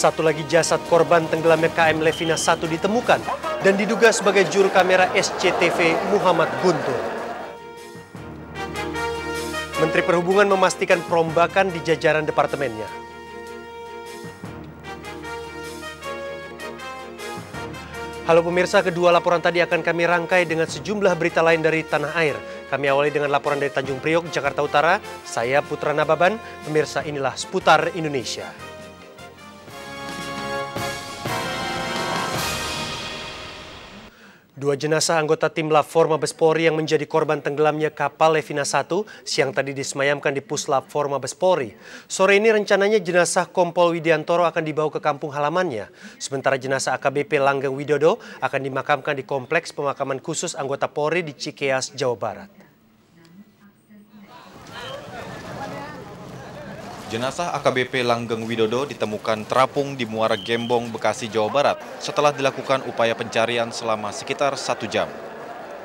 Satu lagi jasad korban tenggelamnya KM Levina 1 ditemukan dan diduga sebagai juru kamera SCTV Muhammad Guntur. Menteri Perhubungan memastikan perombakan di jajaran departemennya. Halo pemirsa, kedua laporan tadi akan kami rangkai dengan sejumlah berita lain dari tanah air. Kami awali dengan laporan dari Tanjung Priok, Jakarta Utara. Saya Putra Nababan. Pemirsa, inilah Seputar Indonesia. Dua jenazah anggota tim Lafor Mabes Polri yang menjadi korban tenggelamnya kapal Levina 1 siang tadi disemayamkan di Puslap 4 Mabes Polri. Sore ini rencananya jenazah Kompol Widiantoro akan dibawa ke kampung halamannya. Sementara jenazah AKBP Langgeng Widodo akan dimakamkan di Kompleks Pemakaman Khusus Anggota Polri di Cikeas, Jawa Barat. Jenazah AKBP Langgeng Widodo ditemukan terapung di Muara Gembong, Bekasi, Jawa Barat setelah dilakukan upaya pencarian selama sekitar 1 jam.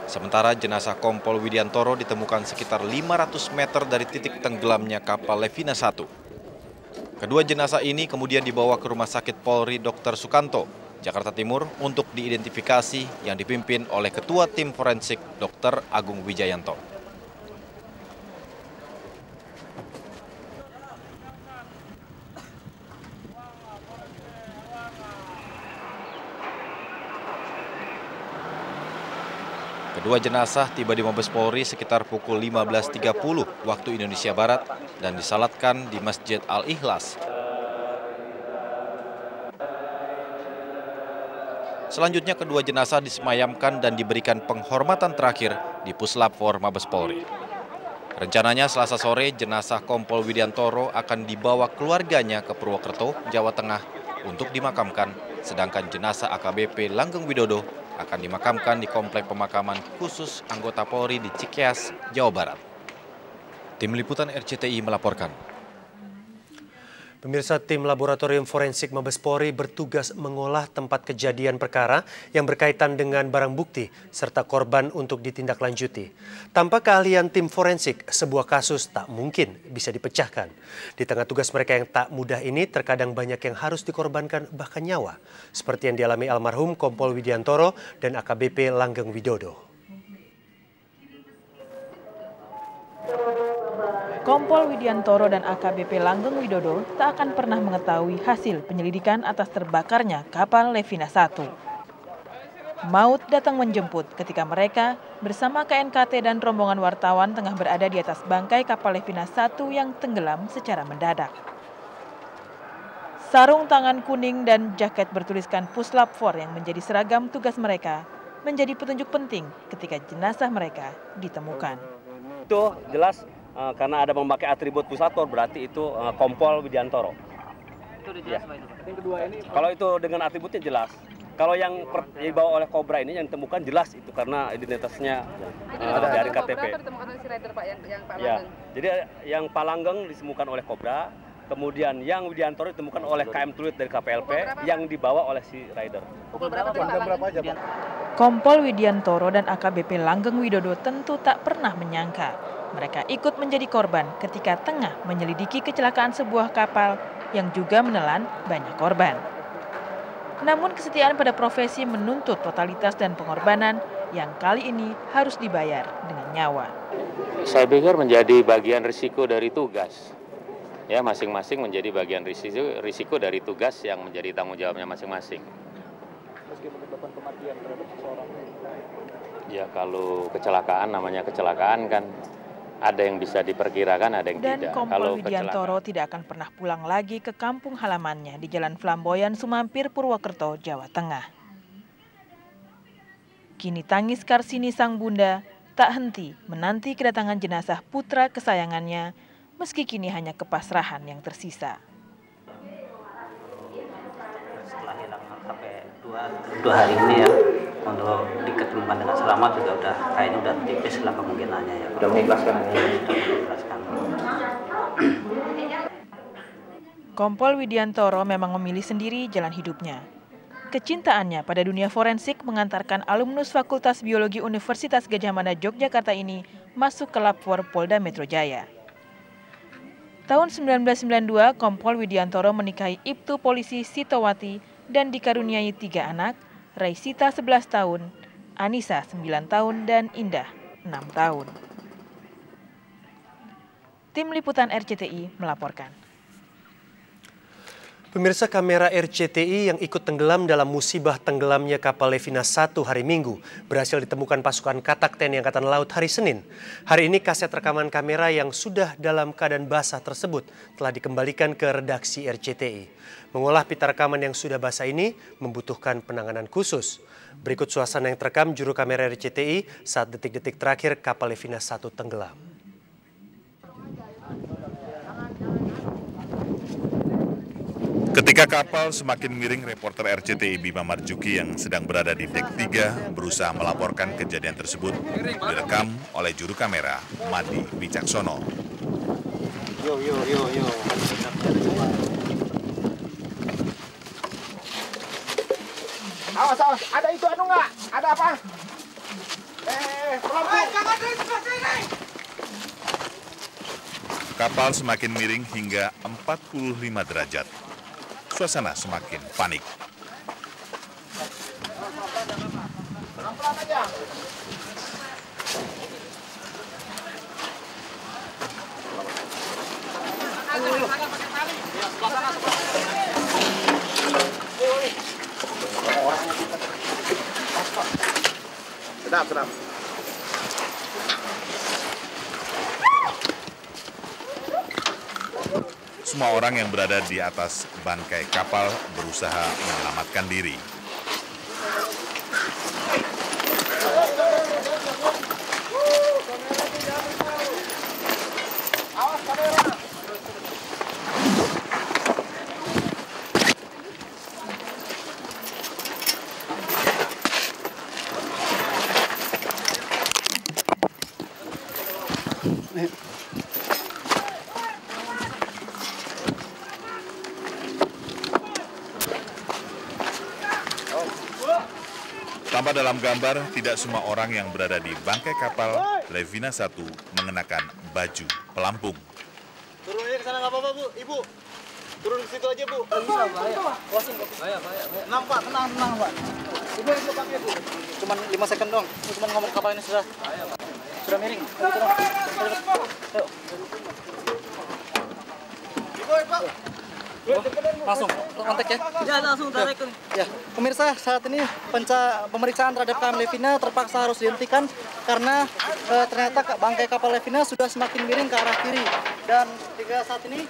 Sementara jenazah Kompol Widiantoro ditemukan sekitar 500 meter dari titik tenggelamnya kapal Levina 1. Kedua jenazah ini kemudian dibawa ke Rumah Sakit Polri Dr. Sukanto, Jakarta Timur untuk diidentifikasi yang dipimpin oleh Ketua Tim Forensik Dr. Agung Wijayanto. Kedua jenazah tiba di Mabes Polri sekitar pukul 15.30 waktu Indonesia Barat dan disalatkan di Masjid Al-Ikhlas. Selanjutnya kedua jenazah disemayamkan dan diberikan penghormatan terakhir di Puslap 4 Mabes Polri. Rencananya Selasa sore jenazah Kompol Widiantoro akan dibawa keluarganya ke Purwokerto, Jawa Tengah untuk dimakamkan, sedangkan jenazah AKBP Langgeng Widodo akan dimakamkan di Komplek Pemakaman Khusus Anggota Polri di Cikeas, Jawa Barat. Tim Liputan RCTI melaporkan. Pemirsa, tim Laboratorium Forensik Mabes Polri bertugas mengolah tempat kejadian perkara yang berkaitan dengan barang bukti serta korban untuk ditindaklanjuti. Tanpa keahlian tim forensik, sebuah kasus tak mungkin bisa dipecahkan. Di tengah tugas mereka yang tak mudah ini, terkadang banyak yang harus dikorbankan bahkan nyawa, seperti yang dialami almarhum Kompol Widiantoro dan AKBP Langgeng Widodo. Kompol Widiantoro dan AKBP Langgeng Widodo tak akan pernah mengetahui hasil penyelidikan atas terbakarnya kapal Levina 1. Maut datang menjemput ketika mereka bersama KNKT dan rombongan wartawan tengah berada di atas bangkai kapal Levina 1 yang tenggelam secara mendadak. Sarung tangan kuning dan jaket bertuliskan Puslap 4 yang menjadi seragam tugas mereka menjadi petunjuk penting ketika jenazah mereka ditemukan. Itu jelas karena ada memakai atribut pusator, berarti itu Kompol Widiantoro. Itu udah jelas, Pak, itu. Yang kedua ini, kalau itu dengan atributnya jelas. Kalau yang dibawa oleh Kobra ini yang ditemukan jelas itu karena identitasnya dari KTP. Kobra ditemukan oleh si rider, Pak, yang Pak Langgeng. Ya, jadi yang Pak Langgeng ditemukan oleh Kobra, kemudian yang Widiantoro ditemukan oleh KM Tulit dari KPLP yang dibawa oleh si rider. Pukul berapa aja, Pak? Kompol Widiantoro dan AKBP Langgeng Widodo tentu tak pernah menyangka mereka ikut menjadi korban ketika tengah menyelidiki kecelakaan sebuah kapal yang juga menelan banyak korban. Namun kesetiaan pada profesi menuntut totalitas dan pengorbanan yang kali ini harus dibayar dengan nyawa. Saya pikir menjadi bagian risiko dari tugas. Ya, masing-masing menjadi bagian risiko dari tugas yang menjadi tanggung jawabnya masing-masing. Meski menyebabkan kematian terhadap seseorang. Ya, kalau kecelakaan namanya kecelakaan kan. Ada yang bisa diperkirakan, ada yang dan tidak. Dan Kompol Widiantoro tidak akan pernah pulang lagi ke kampung halamannya di Jalan Flamboyan, Sumampir, Purwokerto, Jawa Tengah. Kini tangis Karsini sang bunda tak henti menanti kedatangan jenazah putra kesayangannya, meski kini hanya kepasrahan yang tersisa. Setelah hilang sampai dua hari ini ya, untuk diketemukan dengan selamat juga kayaknya udah tipis lah kemungkinannya ya. Udah mengikhlaskan. Kompol Widiantoro memang memilih sendiri jalan hidupnya. Kecintaannya pada dunia forensik mengantarkan alumnus Fakultas Biologi Universitas Gadjah Mada Yogyakarta ini masuk ke Lab 4 Polda Metro Jaya. Tahun 1992, Kompol Widiantoro menikahi Ibtu Polisi Sitowati dan dikaruniai 3 anak, Raisita 11 tahun, Anissa 9 tahun, dan Indah 6 tahun. Tim Liputan RCTI melaporkan. Pemirsa, kamera RCTI yang ikut tenggelam dalam musibah tenggelamnya kapal Levina 1 hari Minggu berhasil ditemukan pasukan Katak TNI Angkatan Laut hari Senin. Hari ini kaset rekaman kamera yang sudah dalam keadaan basah tersebut telah dikembalikan ke redaksi RCTI. Mengolah pita rekaman yang sudah basah ini membutuhkan penanganan khusus. Berikut suasana yang terekam juru kamera RCTI saat detik-detik terakhir kapal Levina 1 tenggelam. Ketika kapal semakin miring, reporter RCTI Bima Marjuki yang sedang berada di dek 3 berusaha melaporkan kejadian tersebut direkam oleh juru kamera Madi Wicaksono. Awas, ada itu anu nggak? Ada apa? Kapal semakin miring hingga 45 derajat. Suasana semakin panik. Sedap. Semua orang yang berada di atas bangkai kapal berusaha menyelamatkan diri. Tampak dalam gambar, tidak semua orang yang berada di bangkai kapal Levina 1 mengenakan baju pelampung. Turun aja ke sana nggak apa-apa, Bu. Ibu. Turun ke situ aja, Bu. Bisa, bahaya. Bahaya. Tenang, Pak. Tenang, Pak. Ibu pakai, Bu. Cuman 5 second dong. Cuman ngomong kapal ini sudah. Sudah miring. Ayo, turun. Ayo. Ibu, Pak. Langsung kontak ya? Ya, langsung tarik. Ya, pemirsa, saat ini pemeriksaan terhadap KM Levina terpaksa harus dihentikan karena ternyata bangkai kapal Levina sudah semakin miring ke arah kiri. Dan hingga saat ini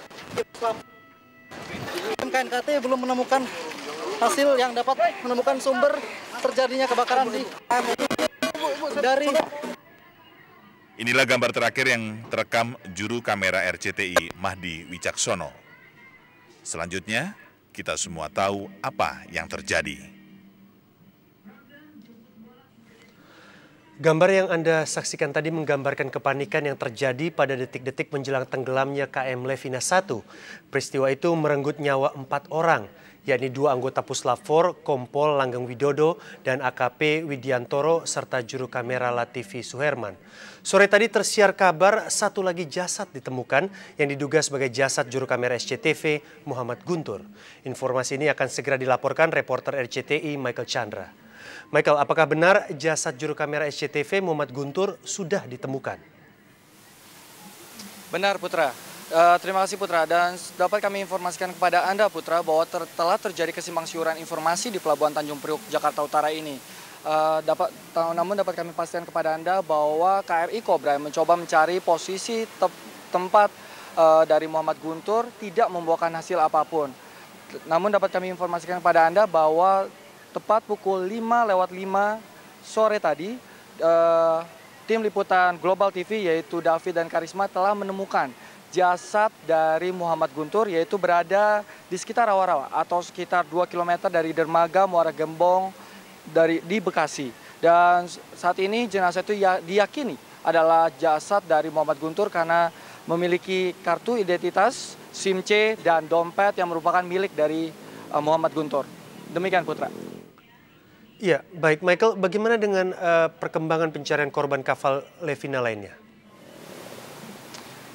KNKT belum menemukan hasil yang dapat menemukan sumber terjadinya kebakaran di KM dari. Inilah gambar terakhir yang terekam juru kamera RCTI Madi Wicaksono. Selanjutnya, kita semua tahu apa yang terjadi. Gambar yang Anda saksikan tadi menggambarkan kepanikan yang terjadi pada detik-detik menjelang tenggelamnya KM Levina 1. Peristiwa itu merenggut nyawa 4 orang, yakni 2 anggota Puslap 4, Kompol Langgeng Widodo, dan AKP Widiantoro, serta juru kamera Latifi Suherman. Sore tadi tersiar kabar 1 lagi jasad ditemukan yang diduga sebagai jasad juru kamera SCTV Muhammad Guntur. Informasi ini akan segera dilaporkan reporter RCTI Michael Chandra. Michael, apakah benar jasad juru kamera SCTV Muhammad Guntur sudah ditemukan? Benar, Putra. Terima kasih, Putra. Dan dapat kami informasikan kepada Anda, Putra, bahwa telah terjadi kesimpang siuran informasi di Pelabuhan Tanjung Priok, Jakarta Utara ini. Namun dapat kami pastikan kepada Anda bahwa KRI Cobra mencoba mencari posisi tempat dari Muhammad Guntur tidak membuahkan hasil apapun. Namun dapat kami informasikan kepada Anda bahwa tepat pukul 5:05 sore tadi, tim liputan Global TV yaitu David dan Karisma telah menemukan jasad dari Muhammad Guntur, yaitu berada di sekitar rawa-rawa atau sekitar 2 km dari dermaga Muara Gembong di Bekasi. Dan saat ini jenazah itu diyakini adalah jasad dari Muhammad Guntur karena memiliki kartu identitas, SIM C, dan dompet yang merupakan milik dari Muhammad Guntur. Demikian, Putra. Iya, baik Michael, bagaimana dengan perkembangan pencarian korban kapal Levina lainnya?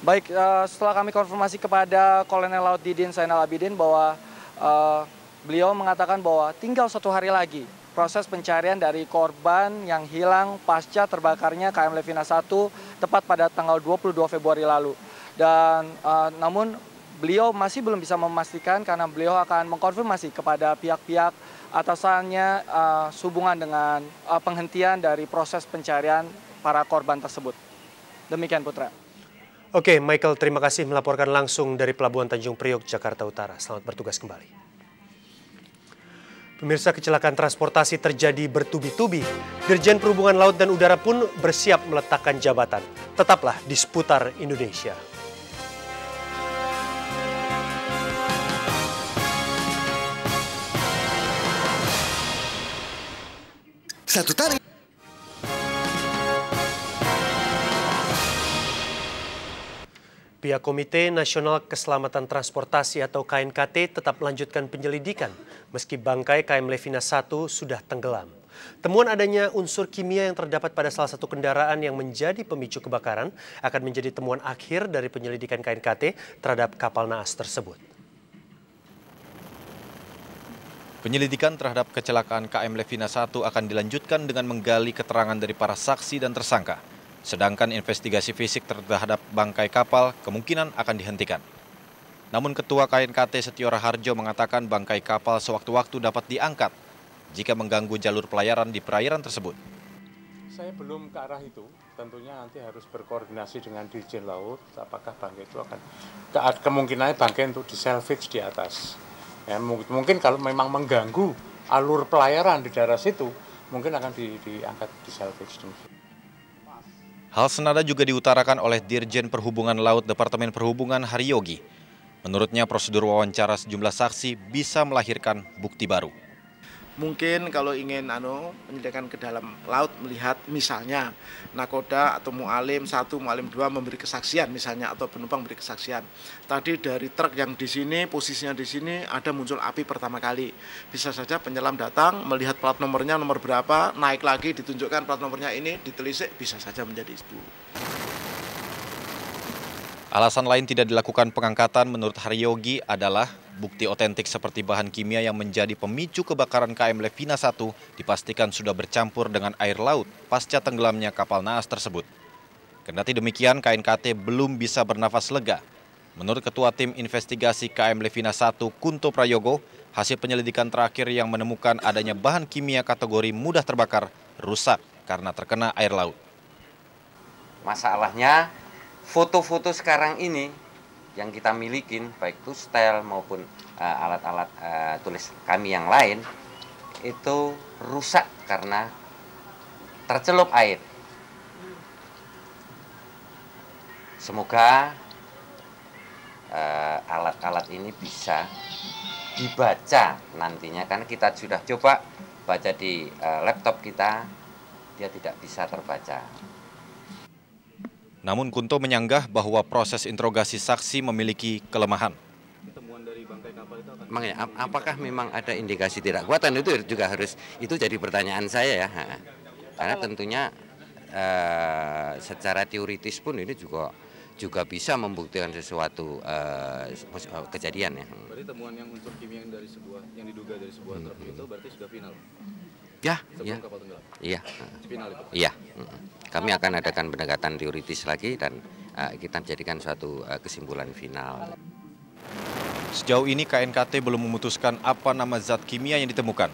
Baik, setelah kami konfirmasi kepada Kolonel Laut Didin Zainal Abidin bahwa beliau mengatakan bahwa tinggal 1 hari lagi proses pencarian dari korban yang hilang pasca terbakarnya KM Levina 1 tepat pada tanggal 22 Februari lalu. Dan namun beliau masih belum bisa memastikan karena beliau akan mengkonfirmasi kepada pihak-pihak atasannya sehubungan dengan penghentian dari proses pencarian para korban tersebut. Demikian, Putra. Oke, Michael, terima kasih melaporkan langsung dari Pelabuhan Tanjung Priok, Jakarta Utara. Selamat bertugas kembali. Pemirsa, kecelakaan transportasi terjadi bertubi-tubi. Dirjen Perhubungan Laut dan Udara pun bersiap meletakkan jabatan. Tetaplah di Seputar Indonesia. Satu tarik. Pihak Komite Nasional Keselamatan Transportasi atau KNKT tetap melanjutkan penyelidikan meski bangkai KM Levina 1 sudah tenggelam. Temuan adanya unsur kimia yang terdapat pada salah satu kendaraan yang menjadi pemicu kebakaran akan menjadi temuan akhir dari penyelidikan KNKT terhadap kapal naas tersebut. Penyelidikan terhadap kecelakaan KM Levina 1 akan dilanjutkan dengan menggali keterangan dari para saksi dan tersangka. Sedangkan investigasi fisik terhadap bangkai kapal kemungkinan akan dihentikan. Namun Ketua KNKT Setio Raharjo mengatakan bangkai kapal sewaktu-waktu dapat diangkat jika mengganggu jalur pelayaran di perairan tersebut. Saya belum ke arah itu, tentunya nanti harus berkoordinasi dengan Dirjen Laut, apakah bangkai itu akan, kemungkinannya bangkai untuk di-salvage di atas. Ya, mungkin kalau memang mengganggu alur pelayaran di daerah situ, mungkin akan diangkat di salvage. Hal senada juga diutarakan oleh Dirjen Perhubungan Laut Departemen Perhubungan Haryogi. Menurutnya prosedur wawancara sejumlah saksi bisa melahirkan bukti baru. Mungkin kalau ingin penyelidikan ke dalam laut melihat misalnya nakoda atau mu'alim 1, mu'alim 2 memberi kesaksian misalnya atau penumpang memberi kesaksian. Tadi dari truk yang di sini, posisinya di sini ada muncul api pertama kali. Bisa saja penyelam datang melihat plat nomornya nomor berapa, naik lagi ditunjukkan plat nomornya ini, ditelisik bisa saja menjadi itu. Alasan lain tidak dilakukan pengangkatan menurut Haryogi adalah bukti otentik seperti bahan kimia yang menjadi pemicu kebakaran KM Levina 1 dipastikan sudah bercampur dengan air laut pasca tenggelamnya kapal naas tersebut. Kendati demikian, KNKT belum bisa bernafas lega. Menurut Ketua Tim Investigasi KM Levina 1 Kunto Prayogo, hasil penyelidikan terakhir yang menemukan adanya bahan kimia kategori mudah terbakar rusak karena terkena air laut. Masalahnya, foto-foto sekarang ini yang kita milikin, baik itu setel maupun alat-alat tulis kami yang lain, itu rusak karena tercelup air. Semoga alat-alat ini bisa dibaca nantinya, karena kita sudah coba baca di laptop kita, dia tidak bisa terbaca. Namun Kunto menyanggah bahwa proses interogasi saksi memiliki kelemahan. Makanya, apakah memang ada indikasi tidak kuatan itu juga harus, itu jadi pertanyaan saya ya. Karena tentunya secara teoritis pun ini juga bisa membuktikan sesuatu kejadian ya. Berarti temuan yang unsur kimia yang diduga dari sebuah truk itu berarti sudah final? Ya, sebelum kapal tenggelam? Iya. Final itu? Iya. Kami akan adakan pendekatan teoritis lagi dan kita jadikan suatu kesimpulan final. Sejauh ini KNKT belum memutuskan apa nama zat kimia yang ditemukan.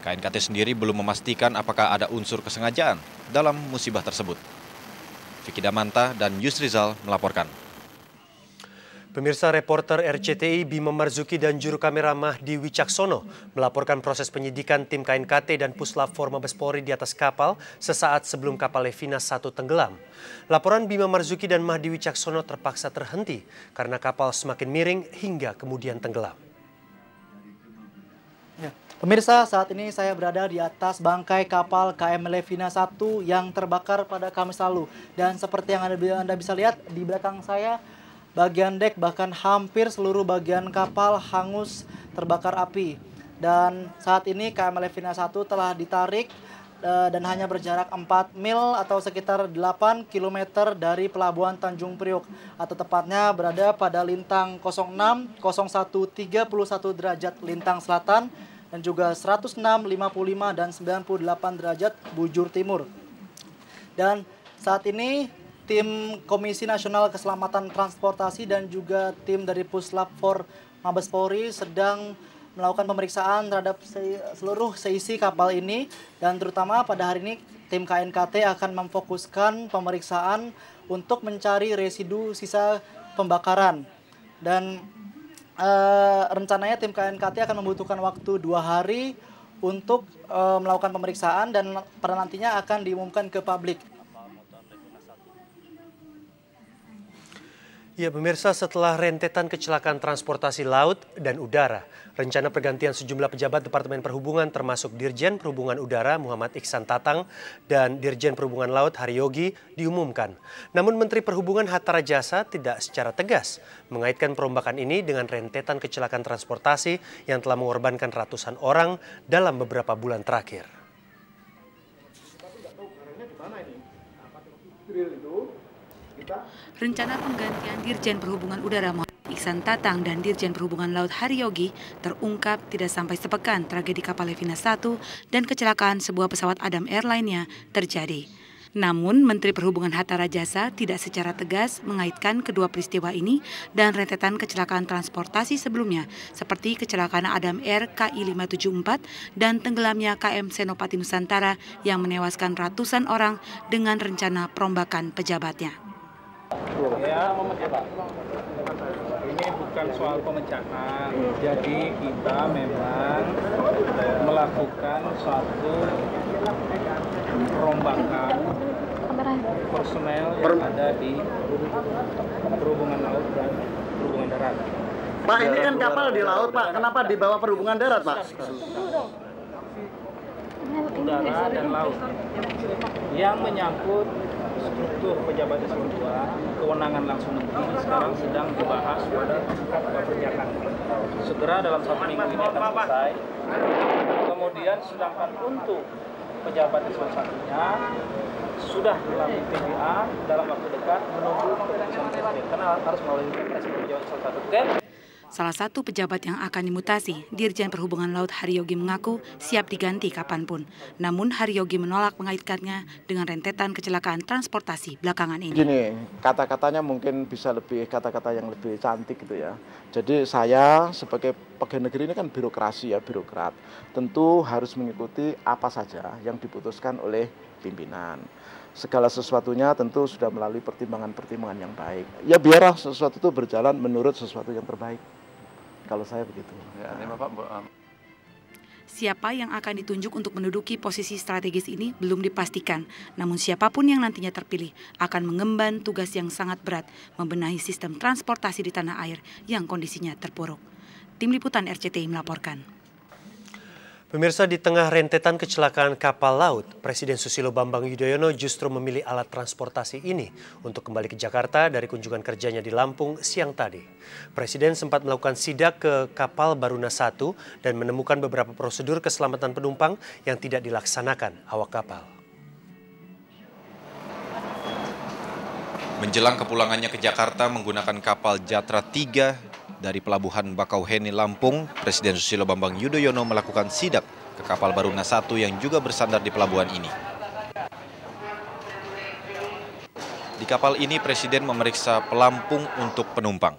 KNKT sendiri belum memastikan apakah ada unsur kesengajaan dalam musibah tersebut. Vicky Damanta dan Yusrizal melaporkan. Pemirsa, reporter RCTI Bima Marzuki dan juru kamera Mahdi Wicaksono melaporkan proses penyidikan tim KNKT dan Puslap Forma Mabes Polri di atas kapal sesaat sebelum kapal Levina 1 tenggelam. Laporan Bima Marzuki dan Mahdi Wicaksono terpaksa terhenti karena kapal semakin miring hingga kemudian tenggelam. Ya. Pemirsa, saat ini saya berada di atas bangkai kapal KM Levina 1 yang terbakar pada Kamis lalu. Dan seperti yang Anda bisa lihat di belakang saya, bagian dek bahkan hampir seluruh bagian kapal hangus terbakar api. Dan saat ini KM Levina 1 telah ditarik dan hanya berjarak 4 mil atau sekitar 8 km dari Pelabuhan Tanjung Priok, atau tepatnya berada pada lintang 06, 01, 31 derajat lintang selatan, dan juga 106, 55, dan 98 derajat bujur timur. Dan saat ini tim Komisi Nasional Keselamatan Transportasi dan juga tim dari Puslap 4 Mabes Polri sedang melakukan pemeriksaan terhadap seluruh seisi kapal ini, dan terutama pada hari ini tim KNKT akan memfokuskan pemeriksaan untuk mencari residu sisa pembakaran. Dan rencananya tim KNKT akan membutuhkan waktu 2 hari untuk melakukan pemeriksaan dan pada nantinya akan diumumkan ke publik. Ya, pemirsa, setelah rentetan kecelakaan transportasi laut dan udara, rencana pergantian sejumlah pejabat Departemen Perhubungan termasuk Dirjen Perhubungan Udara Muhammad Iksan Tatang dan Dirjen Perhubungan Laut Haryogi diumumkan. Namun Menteri Perhubungan Hatta Rajasa tidak secara tegas mengaitkan perombakan ini dengan rentetan kecelakaan transportasi yang telah mengorbankan ratusan orang dalam beberapa bulan terakhir. Rencana penggantian Dirjen Perhubungan Udara Muhammad Iksan Tatang dan Dirjen Perhubungan Laut Haryogi terungkap tidak sampai sepekan tragedi kapal Levina 1 dan kecelakaan sebuah pesawat Adam Air lainnya terjadi. Namun, Menteri Perhubungan Hatta Rajasa tidak secara tegas mengaitkan kedua peristiwa ini dan rentetan kecelakaan transportasi sebelumnya, seperti kecelakaan Adam Air KI 574 dan tenggelamnya KM Senopati Nusantara yang menewaskan ratusan orang dengan rencana perombakan pejabatnya. Ya, ini bukan soal pemecahan. Jadi kita memang melakukan suatu perombakan personel yang ada di Perhubungan Laut dan Perhubungan Darat. Pak, ini kan kapal di laut, Pak. Kenapa dibawa Perhubungan Darat, Pak? Udara dan laut yang menyangkut struktur pejabat eselon 2, kewenangan langsung menteri sekarang sedang dibahas pada tingkat kebijakan. Segera dalam 1 minggu ini akan selesai. Kemudian sedangkan untuk pejabat eselon 1-nya sudah melalui PBA dalam waktu dekat menunggu keputusan presiden karena harus melalui presiden pejabat eselon 1. Salah satu pejabat yang akan dimutasi, Dirjen Perhubungan Laut Haryogi mengaku siap diganti kapanpun. Namun Haryogi menolak mengaitkannya dengan rentetan kecelakaan transportasi belakangan ini. Gini, kata-katanya mungkin bisa lebih kata-kata yang lebih cantik gitu ya. Jadi saya sebagai pegawai negeri ini kan birokrasi ya, birokrat. Tentu harus mengikuti apa saja yang diputuskan oleh pimpinan. Segala sesuatunya tentu sudah melalui pertimbangan-pertimbangan yang baik. Ya biarlah sesuatu itu berjalan menurut sesuatu yang terbaik. Kalau saya begitu. Ya, Siapa yang akan ditunjuk untuk menduduki posisi strategis ini belum dipastikan. Namun siapapun yang nantinya terpilih akan mengemban tugas yang sangat berat, membenahi sistem transportasi di tanah air yang kondisinya terpuruk. Tim Liputan RCTI melaporkan. Pemirsa, di tengah rentetan kecelakaan kapal laut, Presiden Susilo Bambang Yudhoyono justru memilih alat transportasi ini untuk kembali ke Jakarta dari kunjungan kerjanya di Lampung siang tadi. Presiden sempat melakukan sidak ke kapal Baruna 1 dan menemukan beberapa prosedur keselamatan penumpang yang tidak dilaksanakan awak kapal. Menjelang kepulangannya ke Jakarta menggunakan kapal Jatra 3 dari Pelabuhan Bakauheni, Lampung, Presiden Susilo Bambang Yudhoyono melakukan sidak ke kapal Baruna 1 yang juga bersandar di pelabuhan ini. Di kapal ini Presiden memeriksa pelampung untuk penumpang.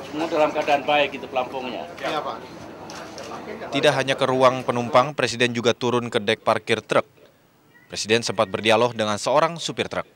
Semua dalam keadaan baik itu pelampungnya. Iya, Pak. Tidak hanya ke ruang penumpang, Presiden juga turun ke dek parkir truk. Presiden sempat berdialog dengan seorang supir truk.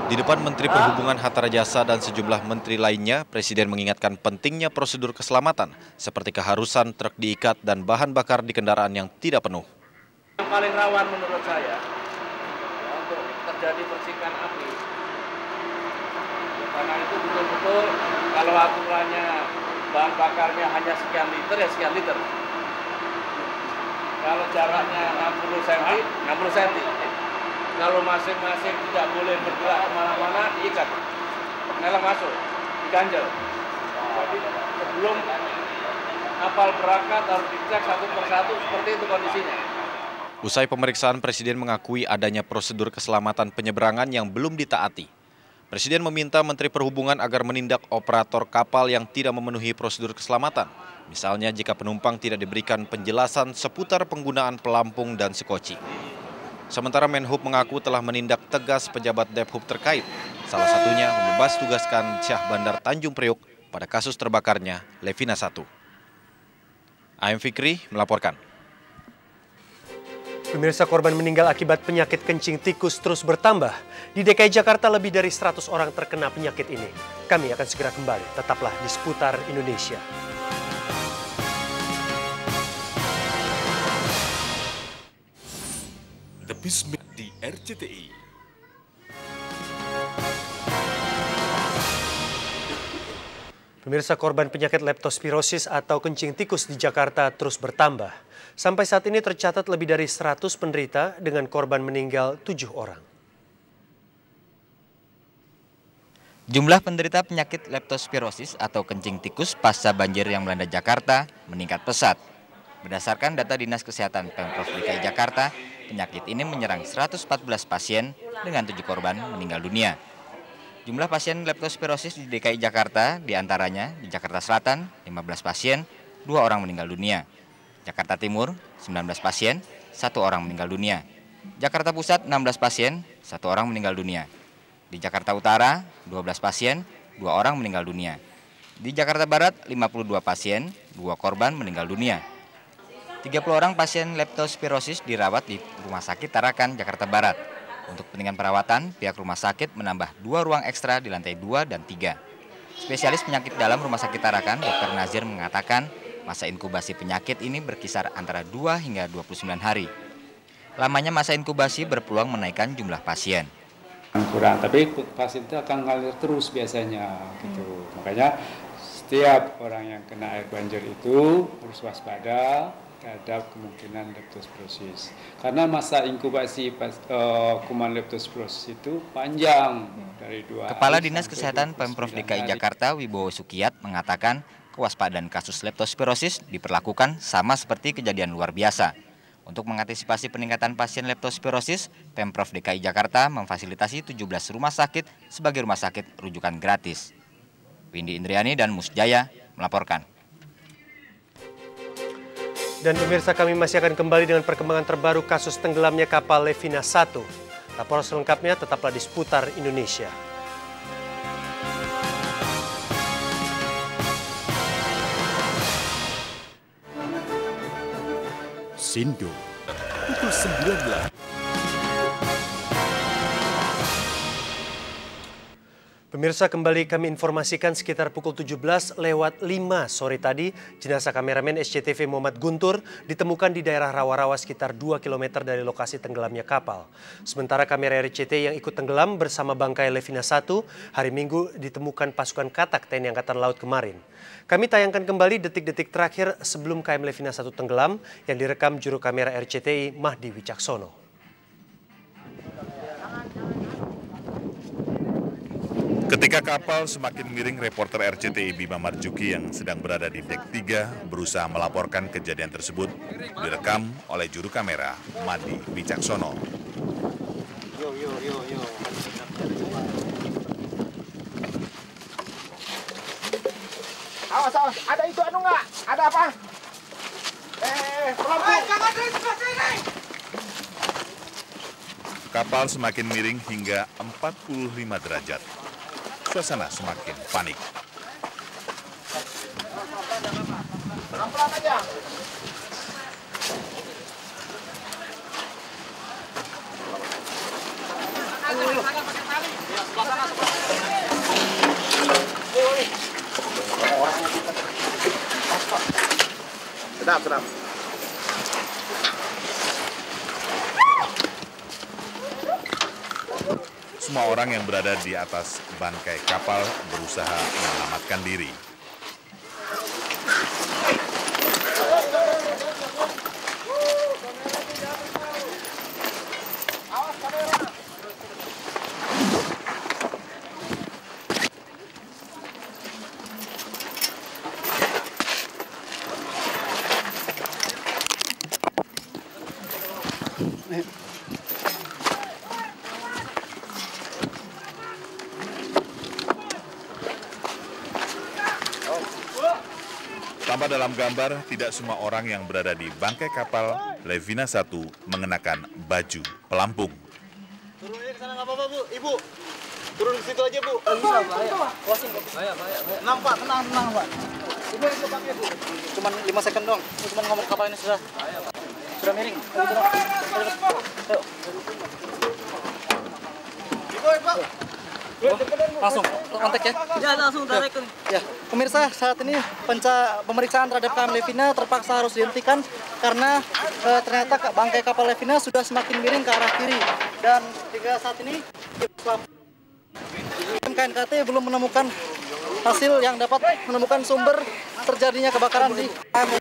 Di depan Menteri Perhubungan Hatta Rajasa dan sejumlah menteri lainnya, Presiden mengingatkan pentingnya prosedur keselamatan seperti keharusan truk diikat dan bahan bakar di kendaraan yang tidak penuh. Yang paling rawan menurut saya untuk terjadi percikan api, karena itu betul-betul kalau aturannya bahan bakarnya hanya sekian liter ya sekian liter. Kalau jaraknya 60 cm, 60 cm. Kalau masing-masing tidak boleh bergerak kemana-mana, diikat. Nelang masuk, diganjel. Jadi sebelum kapal berangkat harus dicek satu persatu, seperti itu kondisinya. Usai pemeriksaan, Presiden mengakui adanya prosedur keselamatan penyeberangan yang belum ditaati. Presiden meminta Menteri Perhubungan agar menindak operator kapal yang tidak memenuhi prosedur keselamatan. Misalnya jika penumpang tidak diberikan penjelasan seputar penggunaan pelampung dan sekoci. Sementara Menhub mengaku telah menindak tegas pejabat Debhub terkait. Salah satunya membebas tugaskan Syah Bandar Tanjung Priok pada kasus terbakarnya Levina 1. AM Fikri melaporkan. Pemirsa, korban meninggal akibat penyakit kencing tikus terus bertambah. Di DKI Jakarta lebih dari 100 orang terkena penyakit ini. Kami akan segera kembali, tetaplah di Seputar Indonesia. The Bismillah di RCTI. Pemirsa, korban penyakit leptospirosis atau kencing tikus di Jakarta terus bertambah. Sampai saat ini tercatat lebih dari 100 penderita dengan korban meninggal 7 orang. Jumlah penderita penyakit leptospirosis atau kencing tikus pasca banjir yang melanda Jakarta meningkat pesat. Berdasarkan data Dinas Kesehatan Pemprov DKI Jakarta, penyakit ini menyerang 114 pasien dengan 7 korban meninggal dunia. Jumlah pasien leptospirosis di DKI Jakarta diantaranya di Jakarta Selatan 15 pasien, 2 orang meninggal dunia. Jakarta Timur 19 pasien, 1 orang meninggal dunia. Jakarta Pusat 16 pasien, 1 orang meninggal dunia. Di Jakarta Utara 12 pasien, 2 orang meninggal dunia. Di Jakarta Barat 52 pasien, 2 korban meninggal dunia. 30 orang pasien leptospirosis dirawat di Rumah Sakit Tarakan, Jakarta Barat. Untuk kepentingan perawatan, pihak rumah sakit menambah 2 ruang ekstra di lantai 2 dan 3. Spesialis penyakit dalam Rumah Sakit Tarakan, Dr. Nazir mengatakan masa inkubasi penyakit ini berkisar antara 2 hingga 29 hari. Lamanya masa inkubasi berpeluang menaikkan jumlah pasien. Kurang, tapi pasien itu akan ngalir terus biasanya gitu. Makanya setiap orang yang kena air banjir itu harus waspada terhadap kemungkinan leptospirosis. Karena masa inkubasi kuman leptospirosis itu panjang dari 2 Kepala Dinas Kesehatan Pemprov DKI Jakarta Wibowo Sukiyat mengatakan kewaspadaan kasus leptospirosis diperlakukan sama seperti kejadian luar biasa. Untuk mengantisipasi peningkatan pasien leptospirosis, Pemprov DKI Jakarta memfasilitasi 17 rumah sakit sebagai rumah sakit rujukan gratis. Windy Indriani dan Musjaya melaporkan. Dan pemirsa, kami masih akan kembali dengan perkembangan terbaru kasus tenggelamnya kapal Levina 1. Laporan selengkapnya tetaplah di Seputar Indonesia. Sindo, pukul 19. Pemirsa, kembali kami informasikan sekitar pukul 17:05 sore tadi, jenazah kameramen SCTV Muhammad Guntur ditemukan di daerah rawa-rawa sekitar 2 km dari lokasi tenggelamnya kapal. Sementara kamera RCTI yang ikut tenggelam bersama bangkai Levina 1 hari Minggu ditemukan pasukan Katak TNI Angkatan Laut kemarin. Kami tayangkan kembali detik-detik terakhir sebelum KM Levina 1 tenggelam yang direkam juru kamera RCTI Mahdi Wicaksono. Ketika kapal semakin miring, reporter RCTI Bima Marjuki yang sedang berada di dek 3 berusaha melaporkan kejadian tersebut direkam oleh juru kamera Mahdi Wicaksono. Awas, awas, ada itu anu nggak? Ada apa? Kapal semakin miring hingga 45 derajat. Suasana semakin panik. Pelan-pelan aja. Sedap, sedap. Semua orang yang berada di atas bangkai kapal berusaha menyelamatkan diri. Tampak dalam gambar, tidak semua orang yang berada di bangkai kapal Levina 1 mengenakan baju pelampung. Turun aja ke sana, nggak apa-apa, Bu. Ibu, turun ke situ aja, Bu. Bisa, bahaya. Kuasin, kok. Bahaya. Tenang, Pak. Tenang, Pak. Ibu yang belakangnya, Bu. Cuman 5 second doang. Cuman ngomong kapal ini sudah. Sudah miring. Ayo. Ibu. Langsung kontak ya? Ya, langsung tarik. Ya, pemirsa, saat ini pemeriksaan terhadap KM Levina terpaksa harus dihentikan karena ternyata bangkai kapal Levina sudah semakin miring ke arah kiri. Dan hingga saat ini tim KNKT belum menemukan hasil yang dapat menemukan sumber terjadinya kebakaran di KM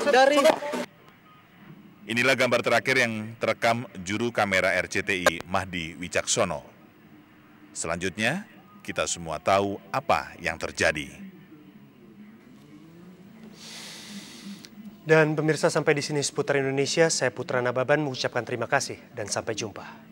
dari. Inilah gambar terakhir yang terekam juru kamera RCTI Mahdi Wicaksono. Selanjutnya, kita semua tahu apa yang terjadi. Dan pemirsa, sampai di sini Seputar Indonesia. Saya Putra Nababan mengucapkan terima kasih dan sampai jumpa.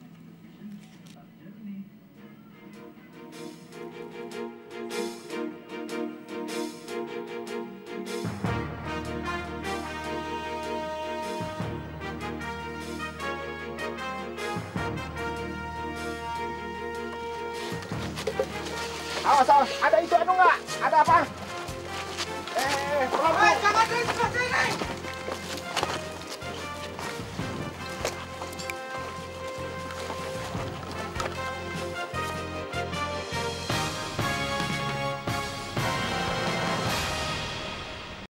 Awas, ada itu nggak? Ada apa?